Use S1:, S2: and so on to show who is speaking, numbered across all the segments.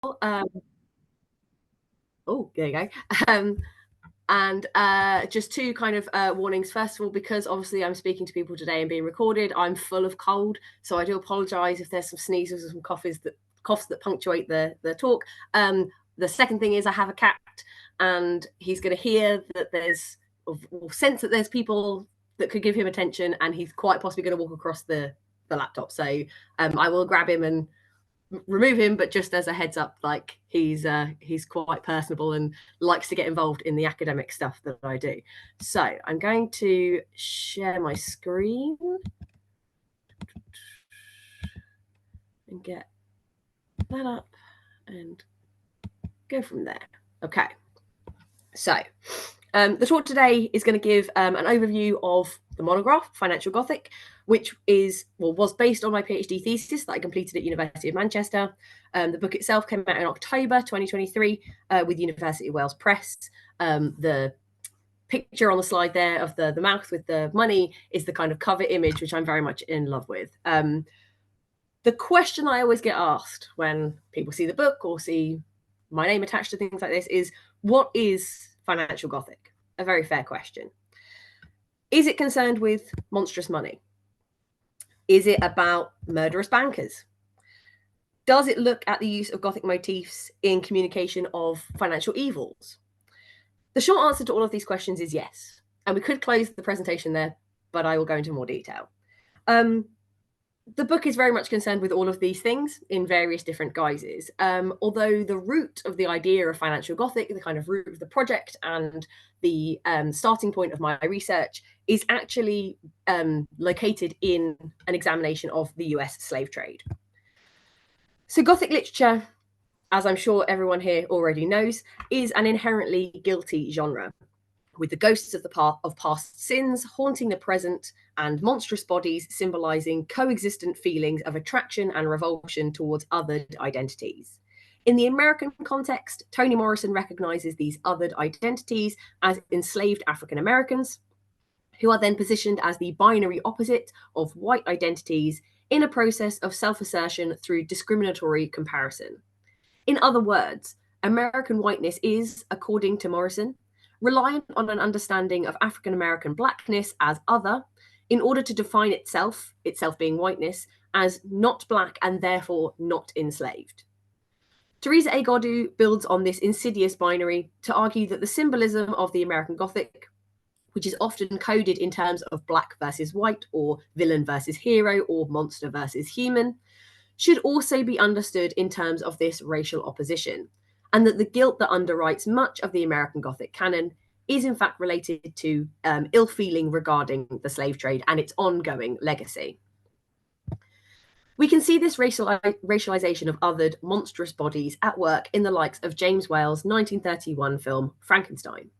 S1: Oh, there you go. And just two kind of warnings. First of all, because obviously I'm speaking to people today and being recorded, I'm full of cold, so I do apologise if there's some sneezes or some coughs that punctuate the talk. The second thing is I have a cat, and he's going to hear that there's or sense that there's people that could give him attention, and he's quite possibly going to walk across the laptop. So I will grab him and remove him, but just as a heads up, like he's quite personable and likes to get involved in the academic stuff that I do. So I'm going to share my screen and get that up and go from there. Okay, so the talk today is going to give an overview of the monograph, Financial Gothic, which was based on my PhD thesis that I completed at University of Manchester. The book itself came out in October 2023 with University of Wales Press. The picture on the slide there of the mouth with the money is the kind of cover image, which I'm very much in love with. The question I always get asked when people see the book or see my name attached to things like this is, what is Financial Gothic? A very fair question. Is it concerned with monstrous money? Is it about murderous bankers? Does it look at the use of Gothic motifs in communication of financial evils? The short answer to all of these questions is yes. And we could close the presentation there, but I will go into more detail. The book is very much concerned with all of these things in various different guises. Although the root of the idea of Financial Gothic, the kind of root of the project and the starting point of my research is actually located in an examination of the US slave trade. So Gothic literature, as I'm sure everyone here already knows, is an inherently guilty genre, with the ghosts of past sins haunting the present and monstrous bodies symbolizing coexistent feelings of attraction and revulsion towards othered identities. In the American context, Toni Morrison recognizes these othered identities as enslaved African Americans, who are then positioned as the binary opposite of white identities in a process of self-assertion through discriminatory comparison. In other words, American whiteness is, according to Morrison, reliant on an understanding of African American blackness as other in order to define itself being whiteness, as not black and therefore not enslaved. Teresa A. Godu builds on this insidious binary to argue that the symbolism of the American Gothic, which is often coded in terms of black versus white, or villain versus hero, or monster versus human, should also be understood in terms of this racial opposition, and that the guilt that underwrites much of the American Gothic canon is in fact related to ill feeling regarding the slave trade and its ongoing legacy. We can see this racialization of othered, monstrous bodies at work in the likes of James Whale's 1931 film Frankenstein.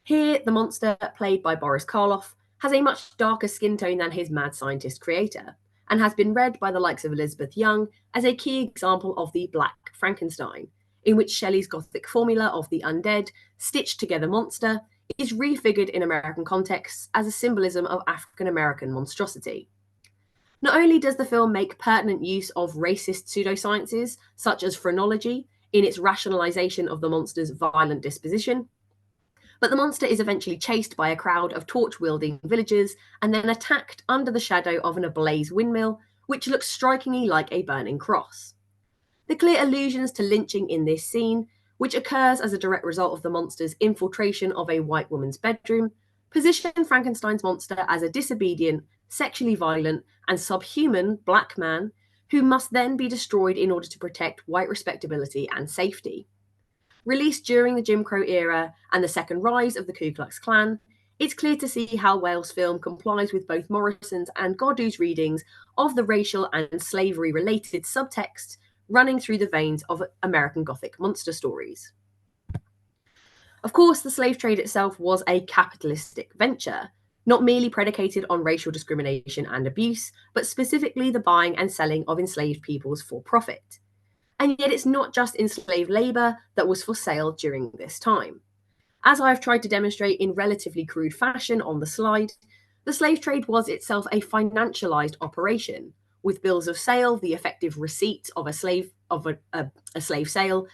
S1: Here, the monster, played by Boris Karloff, has a much darker skin tone than his mad scientist creator, and has been read by the likes of Elizabeth Young as a key example of the Black Frankenstein, in which Shelley's Gothic formula of the undead, stitched together monster is refigured in American contexts as a symbolism of African American monstrosity. Not only does the film make pertinent use of racist pseudosciences, such as phrenology, in its rationalization of the monster's violent disposition, but the monster is eventually chased by a crowd of torch-wielding villagers and then attacked under the shadow of an ablaze windmill, which looks strikingly like a burning cross. The clear allusions to lynching in this scene, which occurs as a direct result of the monster's infiltration of a white woman's bedroom, position Frankenstein's monster as a disobedient, sexually violent, and subhuman black man who must then be destroyed in order to protect white respectability and safety. Released during the Jim Crow era and the second rise of the Ku Klux Klan, it's clear to see how Whale's film complies with both Morrison's and Godu's readings of the racial and slavery-related subtexts running through the veins of American Gothic monster stories. Of course, the slave trade itself was a capitalistic venture, not merely predicated on racial discrimination and abuse, but specifically the buying and selling of enslaved peoples for profit. And yet it's not just enslaved labour that was for sale during this time. As I have tried to demonstrate in relatively crude fashion on the slide, the slave trade was itself a financialised operation, with bills of sale, the effective receipt of a slave sale,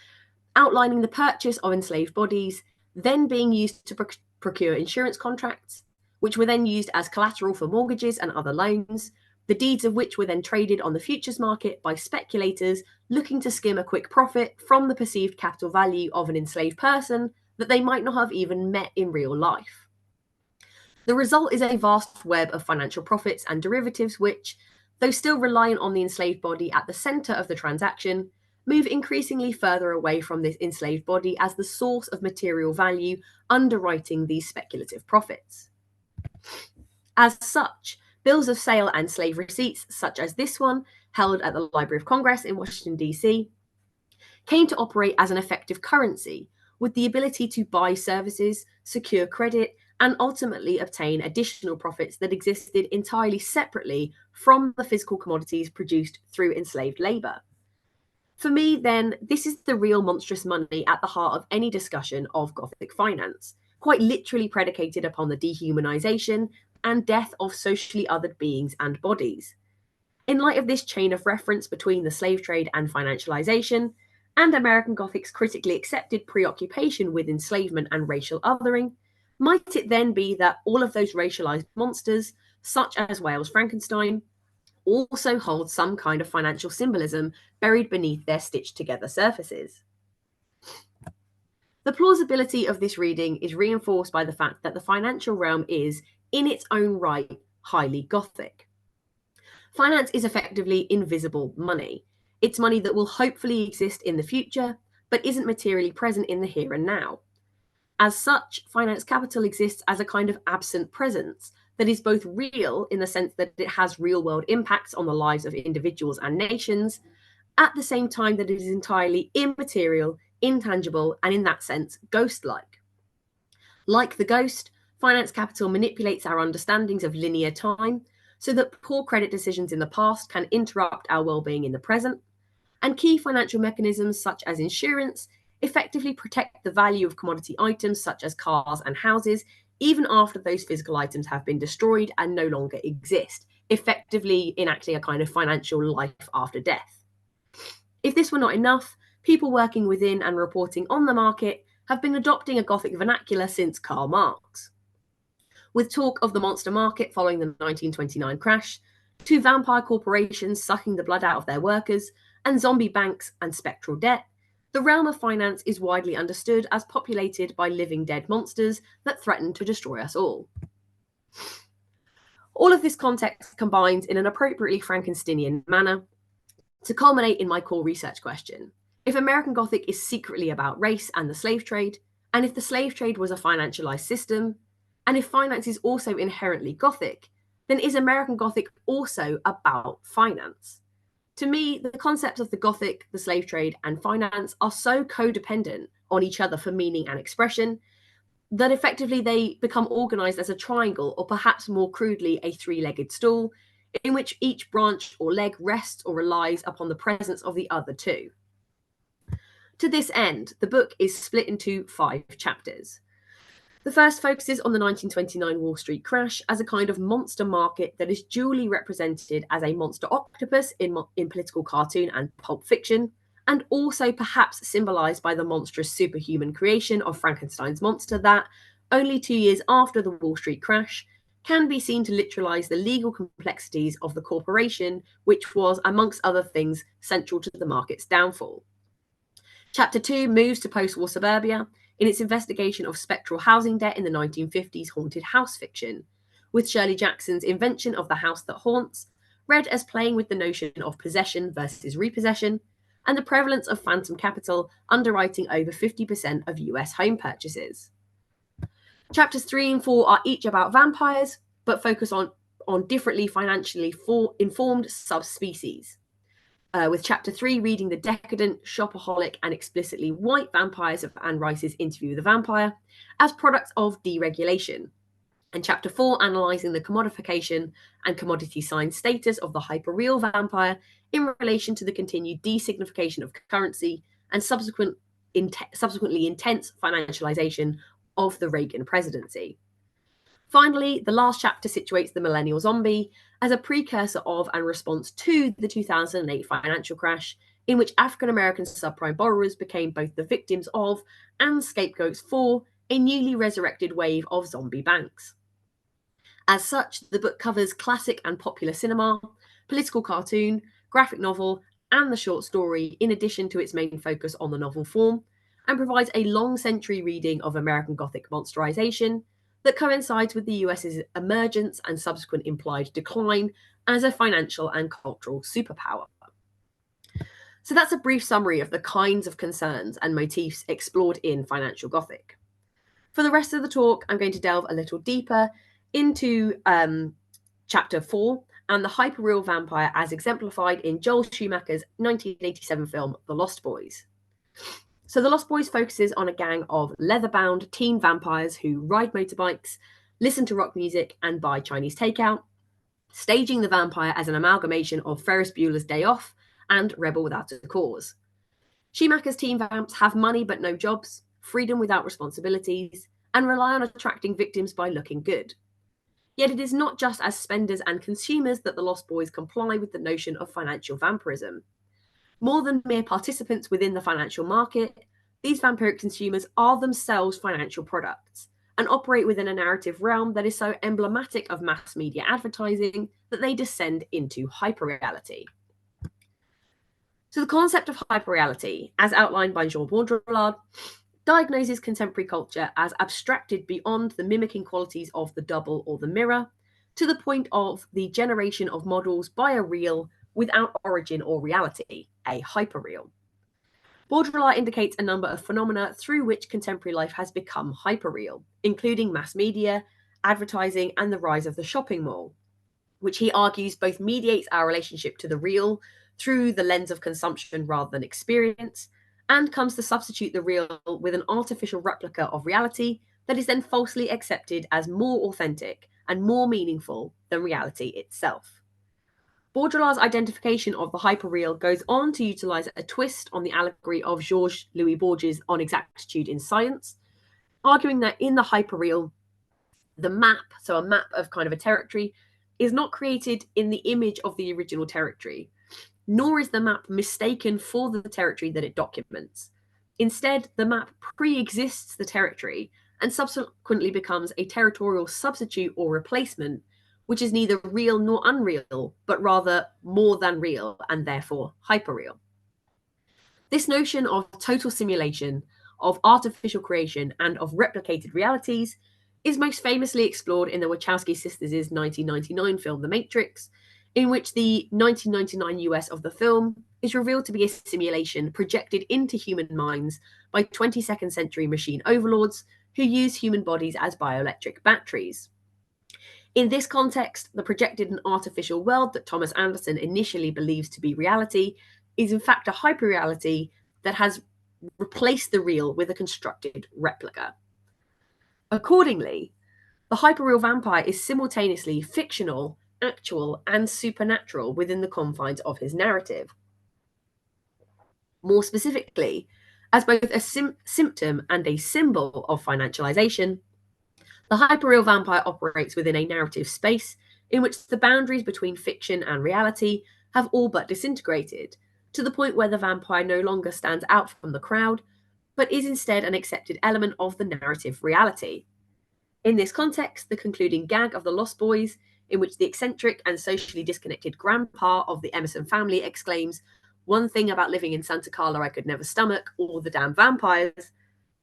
S1: outlining the purchase of enslaved bodies, then being used to procure insurance contracts, which were then used as collateral for mortgages and other loans, the deeds of which were then traded on the futures market by speculators looking to skim a quick profit from the perceived capital value of an enslaved person that they might not have even met in real life. The result is a vast web of financial profits and derivatives which, though still reliant on the enslaved body at the centre of the transaction, move increasingly further away from this enslaved body as the source of material value underwriting these speculative profits. As such, bills of sale and slave receipts, such as this one, held at the Library of Congress in Washington, D.C., came to operate as an effective currency, with the ability to buy services, secure credit, and ultimately obtain additional profits that existed entirely separately from the physical commodities produced through enslaved labour. For me, then, this is the real monstrous money at the heart of any discussion of Gothic finance, quite literally predicated upon the dehumanisation and death of socially othered beings and bodies. In light of this chain of reference between the slave trade and financialisation, and American Gothic's critically accepted preoccupation with enslavement and racial othering, might it then be that all of those racialised monsters, such as Wales Frankenstein, also hold some kind of financial symbolism buried beneath their stitched-together surfaces? The plausibility of this reading is reinforced by the fact that the financial realm is, in its own right, highly Gothic. Finance is effectively invisible money. It's money that will hopefully exist in the future, but isn't materially present in the here and now. As such, finance capital exists as a kind of absent presence that is both real in the sense that it has real-world impacts on the lives of individuals and nations, at the same time that it is entirely immaterial, intangible, and in that sense, ghost-like. Like the ghost, finance capital manipulates our understandings of linear time so that poor credit decisions in the past can interrupt our well-being in the present, and key financial mechanisms such as insurance effectively protect the value of commodity items such as cars and houses, even after those physical items have been destroyed and no longer exist, effectively enacting a kind of financial life after death. If this were not enough, people working within and reporting on the market have been adopting a Gothic vernacular since Karl Marx. With talk of the monster market following the 1929 crash, to vampire corporations sucking the blood out of their workers, and zombie banks and spectral debt, the realm of finance is widely understood as populated by living dead monsters that threaten to destroy us all. All of this context combines in an appropriately Frankensteinian manner to culminate in my core research question. If American Gothic is secretly about race and the slave trade, and if the slave trade was a financialized system, and if finance is also inherently Gothic, then is American Gothic also about finance? To me, the concepts of the Gothic, the slave trade, and finance are so codependent on each other for meaning and expression that effectively they become organized as a triangle, or perhaps more crudely, a three-legged stool, in which each branch or leg rests or relies upon the presence of the other two. To this end, the book is split into 5 chapters. The first focuses on the 1929 Wall Street crash as a kind of monster market that is duly represented as a monster octopus in political cartoon and pulp fiction, and also perhaps symbolised by the monstrous superhuman creation of Frankenstein's monster that, only 2 years after the Wall Street crash, can be seen to literalise the legal complexities of the corporation, which was, amongst other things, central to the market's downfall. Chapter 2 moves to post-war suburbia in its investigation of spectral housing debt in the 1950s haunted house fiction, with Shirley Jackson's invention of the house that haunts, read as playing with the notion of possession versus repossession, and the prevalence of phantom capital underwriting over 50% of US home purchases. Chapters 3 and 4 are each about vampires, but focus on differently financially informed subspecies. With chapter 3 reading the decadent, shopaholic, and explicitly white vampires of Anne Rice's Interview with the Vampire as products of deregulation, and chapter 4 analysing the commodification and commodity sign status of the hyperreal vampire in relation to the continued designification of currency and subsequently intense financialisation of the Reagan presidency. Finally, the last chapter situates the millennial zombie as a precursor of and response to the 2008 financial crash, in which African American subprime borrowers became both the victims of and scapegoats for a newly resurrected wave of zombie banks. As such, the book covers classic and popular cinema, political cartoon, graphic novel, and the short story, in addition to its main focus on the novel form, and provides a long century reading of American Gothic monsterization that coincides with the US's emergence and subsequent implied decline as a financial and cultural superpower. So that's a brief summary of the kinds of concerns and motifs explored in Financial Gothic. For the rest of the talk, I'm going to delve a little deeper into chapter 4 and the hyperreal vampire as exemplified in Joel Schumacher's 1987 film, The Lost Boys. So The Lost Boys focuses on a gang of leather-bound teen vampires who ride motorbikes, listen to rock music, and buy Chinese takeout, staging the vampire as an amalgamation of Ferris Bueller's Day Off and Rebel Without a Cause. Schumacher's teen vamps have money but no jobs, freedom without responsibilities, and rely on attracting victims by looking good. Yet it is not just as spenders and consumers that the Lost Boys comply with the notion of financial vampirism. More than mere participants within the financial market, these vampiric consumers are themselves financial products and operate within a narrative realm that is so emblematic of mass media advertising that they descend into hyperreality. So the concept of hyperreality, as outlined by Jean Baudrillard, diagnoses contemporary culture as abstracted beyond the mimicking qualities of the double or the mirror, to the point of the generation of models by a real without origin or reality, a hyperreal. Baudrillard indicates a number of phenomena through which contemporary life has become hyperreal, including mass media, advertising, and the rise of the shopping mall, which he argues both mediates our relationship to the real through the lens of consumption rather than experience, and comes to substitute the real with an artificial replica of reality that is then falsely accepted as more authentic and more meaningful than reality itself. Baudrillard's identification of the hyperreal goes on to utilize a twist on the allegory of Georges Louis Borges' On Exactitude in Science, arguing that in the hyperreal, the map, so a map of kind of a territory, is not created in the image of the original territory, nor is the map mistaken for the territory that it documents. Instead, the map pre-exists the territory and subsequently becomes a territorial substitute or replacement, which is neither real nor unreal, but rather more than real and therefore hyperreal. This notion of total simulation, of artificial creation, and of replicated realities is most famously explored in the Wachowski sisters' 1999 film The Matrix, in which the 1999 US of the film is revealed to be a simulation projected into human minds by 22nd century machine overlords who use human bodies as bioelectric batteries. In this context, the projected and artificial world that Thomas Anderson initially believes to be reality is in fact a hyperreality that has replaced the real with a constructed replica. Accordingly, the hyperreal vampire is simultaneously fictional, actual, and supernatural within the confines of his narrative. More specifically, as both a symptom and a symbol of financialization, the hyperreal vampire operates within a narrative space in which the boundaries between fiction and reality have all but disintegrated, to the point where the vampire no longer stands out from the crowd, but is instead an accepted element of the narrative reality. In this context, the concluding gag of The Lost Boys, in which the eccentric and socially disconnected grandpa of the Emerson family exclaims, "One thing about living in Santa Carla I could never stomach, all the damn vampires,"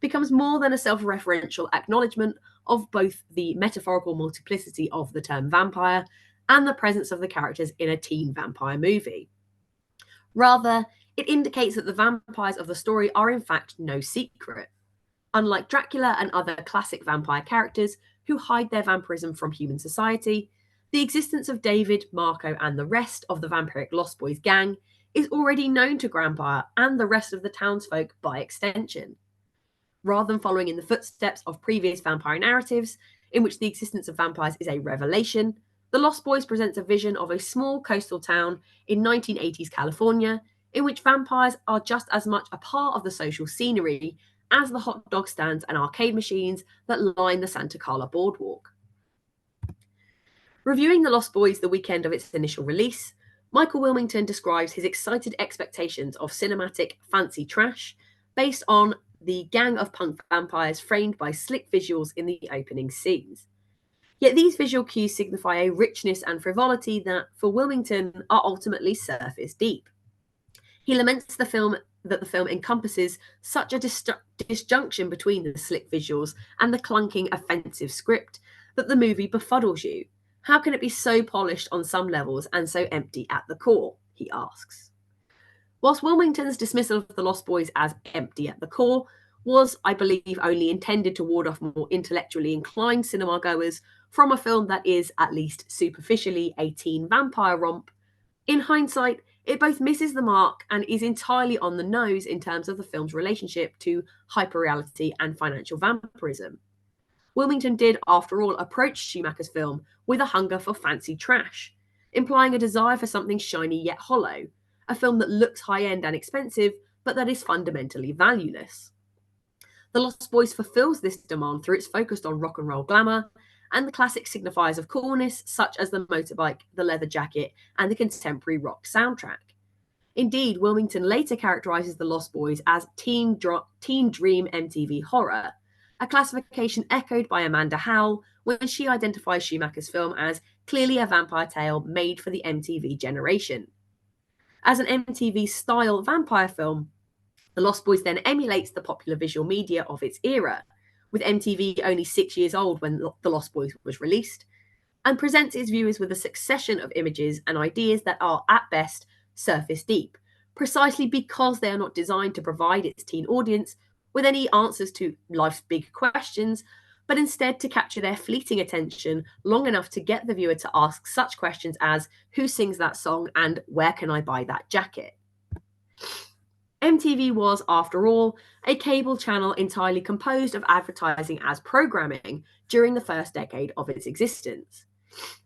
S1: becomes more than a self-referential acknowledgement of both the metaphorical multiplicity of the term vampire and the presence of the characters in a teen vampire movie. Rather, it indicates that the vampires of the story are in fact no secret. Unlike Dracula and other classic vampire characters who hide their vampirism from human society, the existence of David, Marco, and the rest of the vampiric Lost Boys gang is already known to Grandpa and the rest of the townsfolk by extension. Rather than following in the footsteps of previous vampire narratives, in which the existence of vampires is a revelation, The Lost Boys presents a vision of a small coastal town in 1980s California, in which vampires are just as much a part of the social scenery as the hot dog stands and arcade machines that line the Santa Carla boardwalk. Reviewing The Lost Boys the weekend of its initial release, Michael Wilmington describes his excited expectations of cinematic fancy trash based on the gang of punk vampires framed by slick visuals in the opening scenes. Yet these visual cues signify a richness and frivolity that, for Wilmington, are ultimately surface deep. He laments the film encompasses such a disjunction between the slick visuals and the clunking, offensive script that the movie befuddles you. How can it be so polished on some levels and so empty at the core? He asks. Whilst Wilmington's dismissal of The Lost Boys as empty at the core was, I believe, only intended to ward off more intellectually inclined cinema goers from a film that is, at least superficially, a teen vampire romp, in hindsight, it both misses the mark and is entirely on the nose in terms of the film's relationship to hyperreality and financial vampirism. Wilmington did, after all, approach Schumacher's film with a hunger for fancy trash, implying a desire for something shiny yet hollow, a film that looks high-end and expensive, but that is fundamentally valueless. The Lost Boys fulfills this demand through its focus on rock and roll glamour and the classic signifiers of coolness, such as the motorbike, the leather jacket, and the contemporary rock soundtrack. Indeed, Wilmington later characterizes The Lost Boys as teen dream MTV horror, a classification echoed by Amanda Howell when she identifies Schumacher's film as clearly a vampire tale made for the MTV generation. As an MTV-style vampire film, The Lost Boys then emulates the popular visual media of its era, with MTV only 6 years old when The Lost Boys was released, and presents its viewers with a succession of images and ideas that are, at best, surface deep, precisely because they are not designed to provide its teen audience with any answers to life's big questions, but instead to capture their fleeting attention long enough to get the viewer to ask such questions as, who sings that song and where can I buy that jacket? MTV was, after all, a cable channel entirely composed of advertising as programming during the first decade of its existence.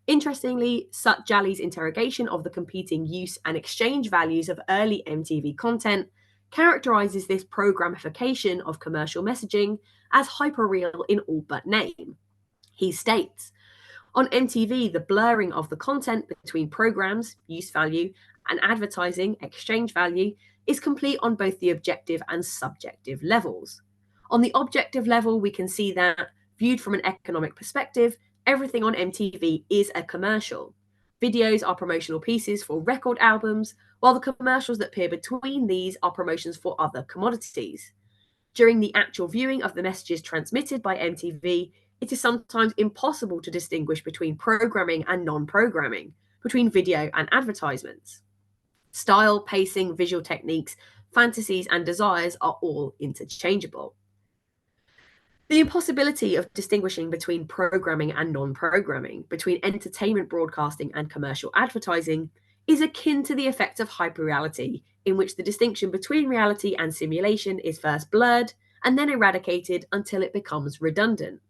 S1: Interestingly, Sut Jali's interrogation of the competing use and exchange values of early MTV content characterizes this programification of commercial messaging as hyperreal in all but name. He states, on MTV, the blurring of the content between programs, use value, and advertising, exchange value, is complete on both the objective and subjective levels. On the objective level, we can see that, viewed from an economic perspective, everything on MTV is a commercial. Videos are promotional pieces for record albums, while the commercials that appear between these are promotions for other commodities. During the actual viewing of the messages transmitted by MTV, it is sometimes impossible to distinguish between programming and non-programming, between video and advertisements. Style, pacing, visual techniques, fantasies, and desires are all interchangeable. The impossibility of distinguishing between programming and non-programming, between entertainment broadcasting and commercial advertising, is akin to the effect of hyperreality, in which the distinction between reality and simulation is first blurred and then eradicated until it becomes redundant.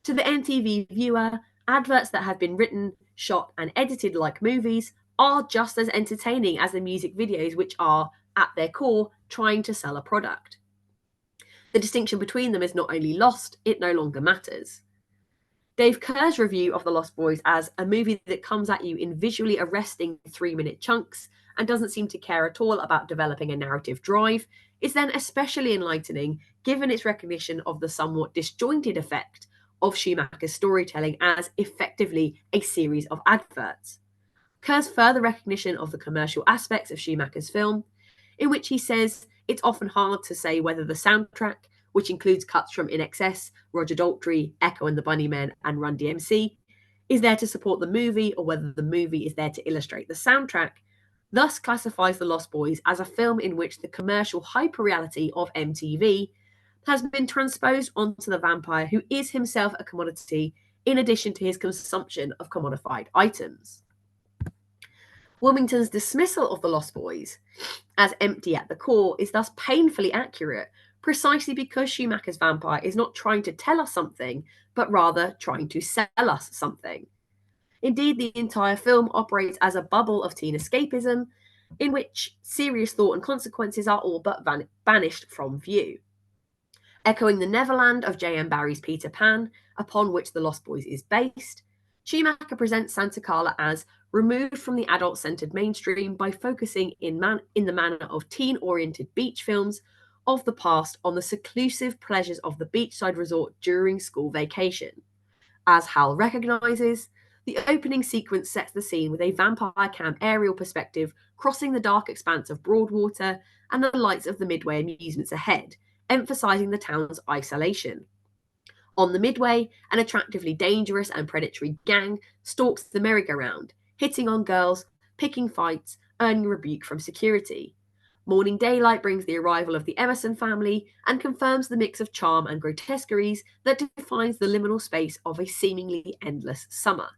S1: To the MTV viewer, adverts that have been written, shot, and edited like movies are just as entertaining as the music videos, which are, at their core, trying to sell a product. The distinction between them is not only lost, it no longer matters. Dave Kerr's review of The Lost Boys as a movie that comes at you in visually arresting 3-minute chunks and doesn't seem to care at all about developing a narrative drive is then especially enlightening given its recognition of the somewhat disjointed effect of Schumacher's storytelling as effectively a series of adverts. Kerr's further recognition of the commercial aspects of Schumacher's film, in which he says it's often hard to say whether the soundtrack, which includes cuts from INXS, Roger Daltrey, Echo and the Bunnymen, and Run DMC, is there to support the movie or whether the movie is there to illustrate the soundtrack, thus classifies The Lost Boys as a film in which the commercial hyperreality of MTV has been transposed onto the vampire who is himself a commodity in addition to his consumption of commodified items. Wilmington's dismissal of The Lost Boys as empty at the core is thus painfully accurate, precisely because Schumacher's vampire is not trying to tell us something, but rather trying to sell us something. Indeed, the entire film operates as a bubble of teen escapism, in which serious thought and consequences are all but banished from view. Echoing the Neverland of J.M. Barrie's Peter Pan, upon which The Lost Boys is based, Schumacher presents Santa Carla as removed from the adult-centered mainstream by focusing in the manner of teen-oriented beach films of the past on the seclusive pleasures of the beachside resort during school vacation. As Hal recognises, the opening sequence sets the scene with a vampire cam aerial perspective crossing the dark expanse of Broadwater and the lights of the Midway amusements ahead, emphasising the town's isolation. On the Midway, an attractively dangerous and predatory gang stalks the merry-go-round, hitting on girls, picking fights, earning rebuke from security. Morning daylight brings the arrival of the Emerson family and confirms the mix of charm and grotesqueries that defines the liminal space of a seemingly endless summer.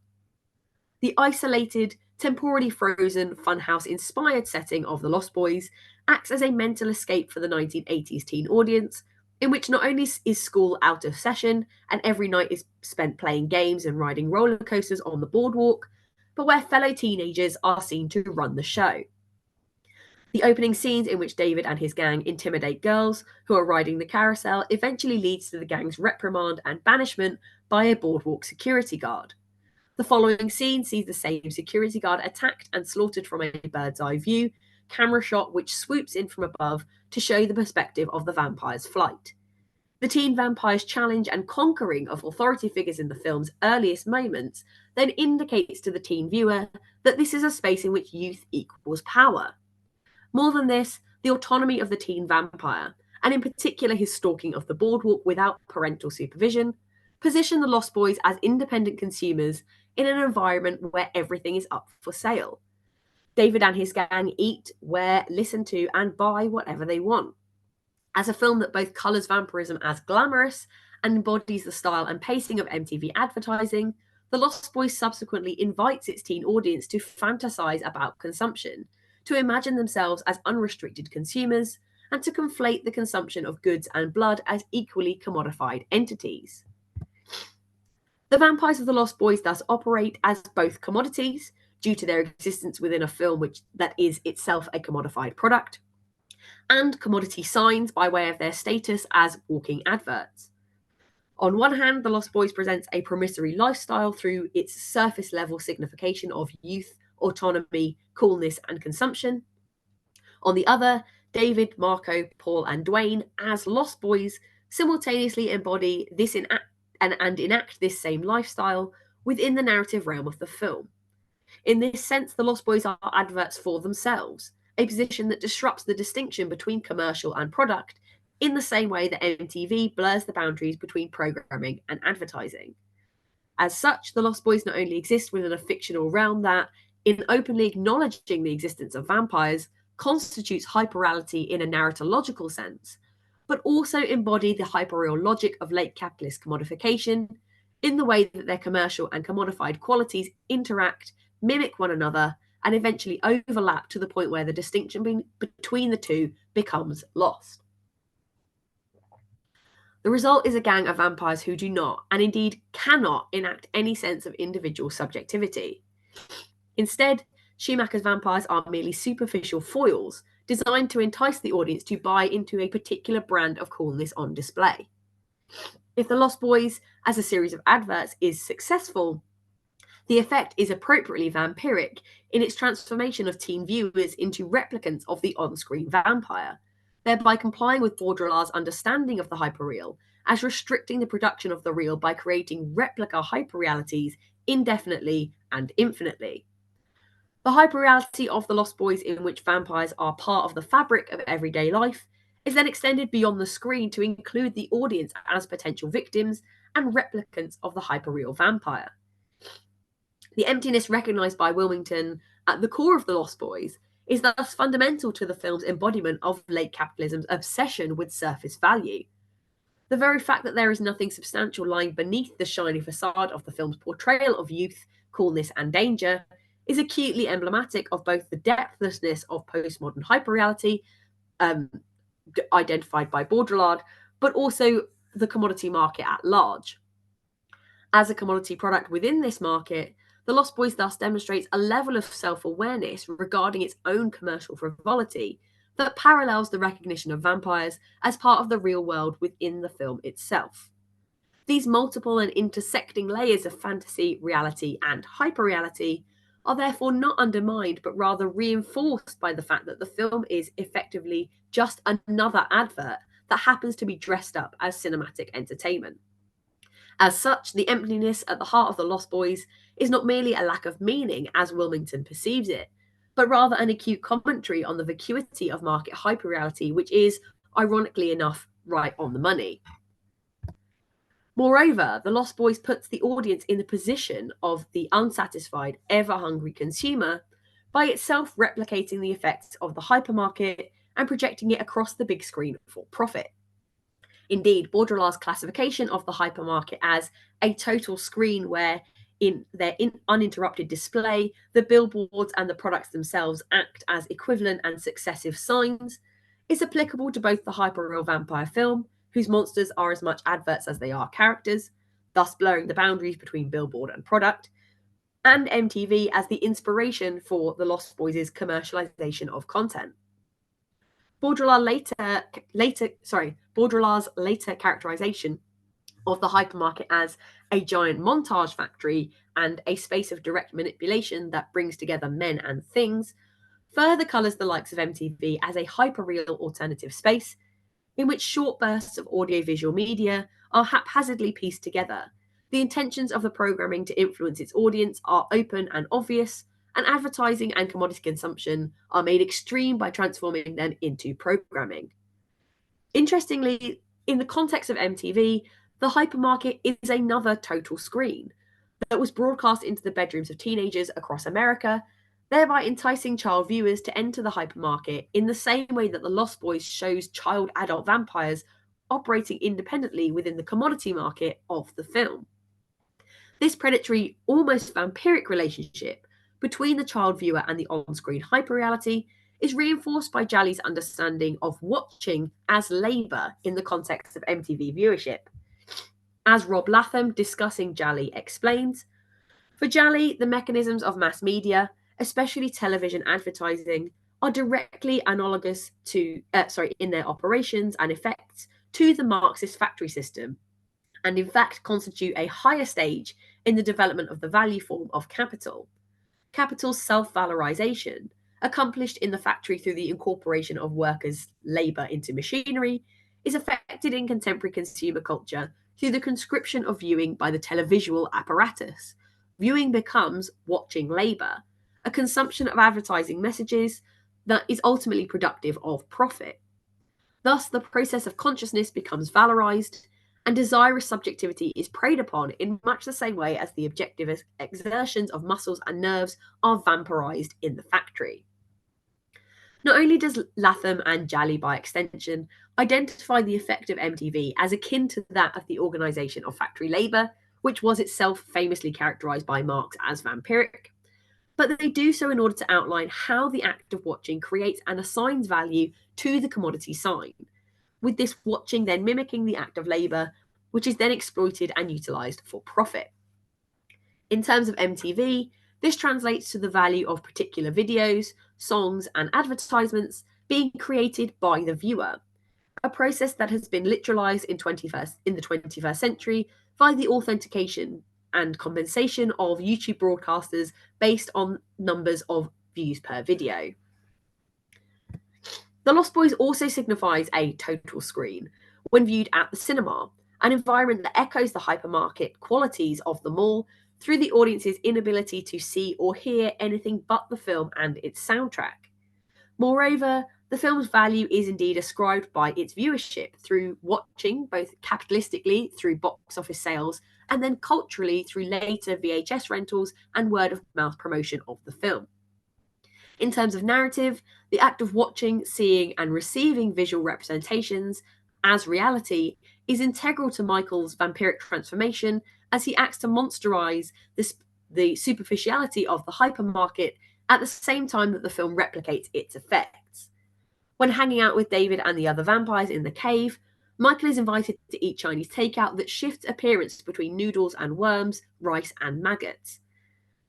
S1: The isolated, temporally frozen, funhouse-inspired setting of The Lost Boys acts as a mental escape for the 1980s teen audience, in which not only is school out of session and every night is spent playing games and riding roller coasters on the boardwalk, but where fellow teenagers are seen to run the show. The opening scenes in which David and his gang intimidate girls who are riding the carousel eventually leads to the gang's reprimand and banishment by a boardwalk security guard. The following scene sees the same security guard attacked and slaughtered from a bird's eye view, camera shot which swoops in from above to show the perspective of the vampire's flight. The teen vampire's challenge and conquering of authority figures in the film's earliest moments then indicates to the teen viewer that this is a space in which youth equals power. More than this, the autonomy of the teen vampire, and in particular his stalking of the boardwalk without parental supervision, position the Lost Boys as independent consumers in an environment where everything is up for sale. David and his gang eat, wear, listen to, and buy whatever they want. As a film that both colours vampirism as glamorous and embodies the style and pacing of MTV advertising, The Lost Boys subsequently invites its teen audience to fantasise about consumption, to imagine themselves as unrestricted consumers, and to conflate the consumption of goods and blood as equally commodified entities. The vampires of The Lost Boys thus operate as both commodities, due to their existence within a film that is itself a commodified product, and commodity signs by way of their status as walking adverts. On one hand, The Lost Boys presents a promissory lifestyle through its surface-level signification of youth, autonomy, coolness, and consumption. On the other, David, Marco, Paul, and Dwayne, as Lost Boys, simultaneously embody this and enact this same lifestyle within the narrative realm of the film. In this sense, The Lost Boys are adverts for themselves, a position that disrupts the distinction between commercial and product, in the same way that MTV blurs the boundaries between programming and advertising. As such, The Lost Boys not only exist within a fictional realm that, in openly acknowledging the existence of vampires, constitutes hyperreality in a narratological sense, but also embody the hyperreal logic of late capitalist commodification in the way that their commercial and commodified qualities interact, mimic one another, and eventually overlap to the point where the distinction between the two becomes lost. The result is a gang of vampires who do not, and indeed cannot, enact any sense of individual subjectivity. Instead, Schumacher's vampires are merely superficial foils, designed to entice the audience to buy into a particular brand of coolness on display. If The Lost Boys, as a series of adverts, is successful, the effect is appropriately vampiric in its transformation of teen viewers into replicants of the on-screen vampire, thereby complying with Baudrillard's understanding of the hyperreal as restricting the production of the real by creating replica hyperrealities indefinitely and infinitely. The hyperreality of The Lost Boys, in which vampires are part of the fabric of everyday life, is then extended beyond the screen to include the audience as potential victims and replicants of the hyperreal vampire. The emptiness recognised by Wilmington at the core of The Lost Boys is thus fundamental to the film's embodiment of late capitalism's obsession with surface value. The very fact that there is nothing substantial lying beneath the shiny facade of the film's portrayal of youth, coolness, and danger is acutely emblematic of both the depthlessness of postmodern hyperreality, identified by Baudrillard, but also the commodity market at large. As a commodity product within this market, The Lost Boys thus demonstrates a level of self-awareness regarding its own commercial frivolity that parallels the recognition of vampires as part of the real world within the film itself. These multiple and intersecting layers of fantasy, reality, and hyperreality are therefore not undermined, but rather reinforced by the fact that the film is effectively just another advert that happens to be dressed up as cinematic entertainment. As such, the emptiness at the heart of The Lost Boys is not merely a lack of meaning as Wilmington perceives it, but rather an acute commentary on the vacuity of market hyperreality, which is, ironically enough, right on the money. Moreover, The Lost Boys puts the audience in the position of the unsatisfied, ever-hungry consumer by itself replicating the effects of the hypermarket and projecting it across the big screen for profit. Indeed, Baudrillard's classification of the hypermarket as a total screen where in their uninterrupted display, the billboards and the products themselves act as equivalent and successive signs is applicable to both the hyperreal vampire film, whose monsters are as much adverts as they are characters, thus blurring the boundaries between billboard and product, and MTV as the inspiration for The Lost Boys' commercialization of content. Baudrillard's later characterization of the hypermarket as a giant montage factory and a space of direct manipulation that brings together men and things further colours the likes of MTV as a hyperreal alternative space in which short bursts of audiovisual media are haphazardly pieced together. The intentions of the programming to influence its audience are open and obvious, and advertising and commodity consumption are made extreme by transforming them into programming. Interestingly, in the context of MTV, the hypermarket is another total screen that was broadcast into the bedrooms of teenagers across America, thereby enticing child viewers to enter the hypermarket in the same way that The Lost Boys shows child adult vampires operating independently within the commodity market of the film. This predatory, almost vampiric relationship between the child viewer and the on-screen hyperreality is reinforced by Jali's understanding of watching as labour in the context of MTV viewership. As Rob Latham, discussing Jali, explains, for Jali, the mechanisms of mass media, especially television advertising, are directly analogous to, in their operations and effects, to the Marxist factory system, and in fact constitute a higher stage in the development of the value form of capital. Capital's self-valorization, accomplished in the factory through the incorporation of workers' labour into machinery, is affected in contemporary consumer culture through the conscription of viewing by the televisual apparatus. Viewing becomes watching labour, a consumption of advertising messages that is ultimately productive of profit. Thus, the process of consciousness becomes valorized, and desirous subjectivity is preyed upon in much the same way as the objective exertions of muscles and nerves are vampirized in the factory. Not only does Latham and Jali, by extension, identify the effect of MTV as akin to that of the organisation of factory labour, which was itself famously characterised by Marx as vampiric, but they do so in order to outline how the act of watching creates and assigns value to the commodity sign, with this watching then mimicking the act of labour, which is then exploited and utilised for profit. In terms of MTV, this translates to the value of particular videos, songs, and advertisements being created by the viewer, a process that has been literalised in the 21st century via the authentication and compensation of YouTube broadcasters based on numbers of views per video. The Lost Boys also signifies a total screen when viewed at the cinema, an environment that echoes the hypermarket qualities of the mall through the audience's inability to see or hear anything but the film and its soundtrack. Moreover, the film's value is indeed ascribed by its viewership through watching, both capitalistically through box office sales and then culturally through later VHS rentals and word-of-mouth promotion of the film. In terms of narrative, the act of watching, seeing, and receiving visual representations as reality is integral to Michael's vampiric transformation as he acts to monsterize the superficiality of the hypermarket at the same time that the film replicates its effects. When hanging out with David and the other vampires in the cave, Michael is invited to eat Chinese takeout that shifts appearance between noodles and worms, rice and maggots.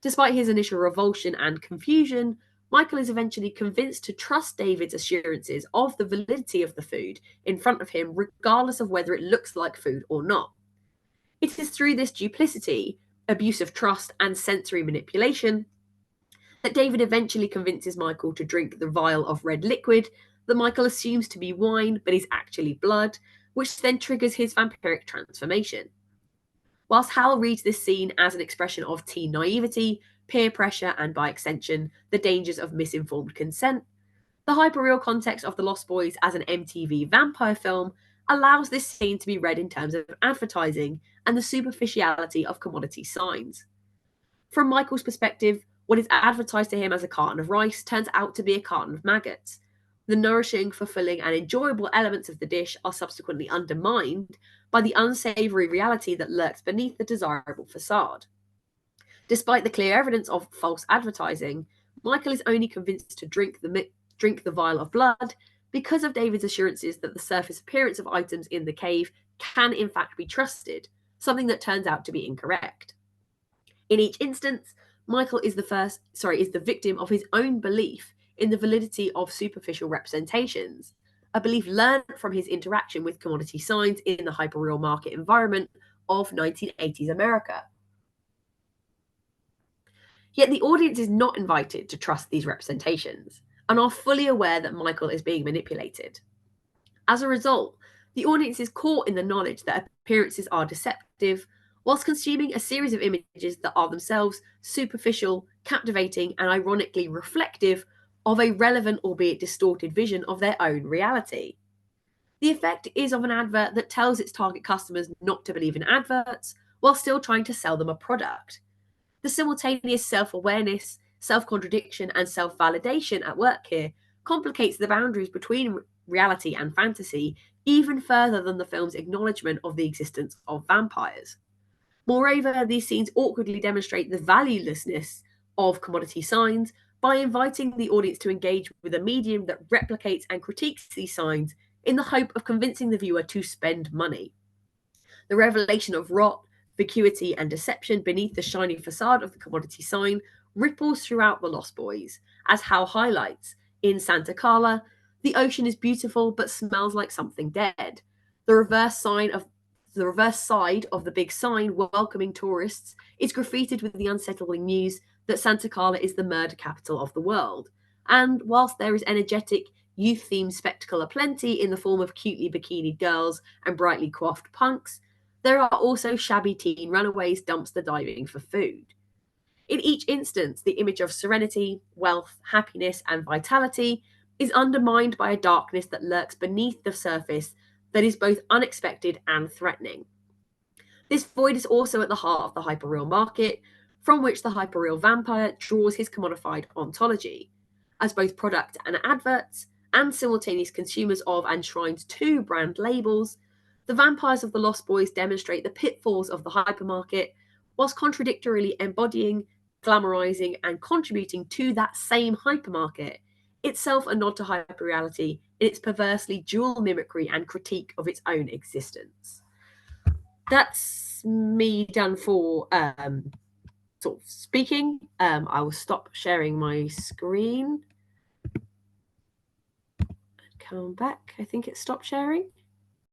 S1: Despite his initial revulsion and confusion, Michael is eventually convinced to trust David's assurances of the validity of the food in front of him, regardless of whether it looks like food or not. It is through this duplicity, abuse of trust, and sensory manipulation that David eventually convinces Michael to drink the vial of red liquid that Michael assumes to be wine but is actually blood, which then triggers his vampiric transformation. Whilst Hal reads this scene as an expression of teen naivety, peer pressure, and by extension, the dangers of misinformed consent, the hyperreal context of The Lost Boys as an MTV vampire film allows this scene to be read in terms of advertising and the superficiality of commodity signs. From Michael's perspective, what is advertised to him as a carton of rice turns out to be a carton of maggots. The nourishing, fulfilling, and enjoyable elements of the dish are subsequently undermined by the unsavory reality that lurks beneath the desirable facade. Despite the clear evidence of false advertising, Michael is only convinced to drink the vial of blood because of David's assurances that the surface appearance of items in the cave can in fact be trusted, something that turns out to be incorrect. In each instance, Michael is the victim of his own belief in the validity of superficial representations, a belief learned from his interaction with commodity signs in the hyperreal market environment of 1980s America. Yet the audience is not invited to trust these representations and are fully aware that Michael is being manipulated. As a result, the audience is caught in the knowledge that appearances are deceptive, whilst consuming a series of images that are themselves superficial, captivating, and ironically reflective of a relevant, albeit distorted, vision of their own reality. The effect is of an advert that tells its target customers not to believe in adverts, while still trying to sell them a product. The simultaneous self-awareness, self-contradiction, and self-validation at work here complicates the boundaries between reality and fantasy even further than the film's acknowledgement of the existence of vampires. Moreover, these scenes awkwardly demonstrate the valuelessness of commodity signs by inviting the audience to engage with a medium that replicates and critiques these signs in the hope of convincing the viewer to spend money. The revelation of rot, vacuity, and deception beneath the shiny facade of the commodity sign ripples throughout The Lost Boys, as Hal highlights. In Santa Carla, the ocean is beautiful but smells like something dead. The reverse side of the big sign welcoming tourists is graffitied with the unsettling news that Santa Carla is the murder capital of the world. And whilst there is energetic, youth-themed spectacle aplenty in the form of cutely bikinied girls and brightly coiffed punks, there are also shabby teen runaways dumpster diving for food. In each instance, the image of serenity, wealth, happiness, and vitality is undermined by a darkness that lurks beneath the surface that is both unexpected and threatening. This void is also at the heart of the hyperreal market, from which the hyperreal vampire draws his commodified ontology, as both product and adverts, and simultaneous consumers of and shrines to brand labels. The vampires of The Lost Boys demonstrate the pitfalls of the hypermarket, whilst contradictorily embodying, glamorizing, and contributing to that same hypermarket, itself a nod to hyperreality in its perversely dual mimicry and critique of its own existence. That's me done for sort of speaking. I will stop sharing my screen. Come back. I think it stopped sharing.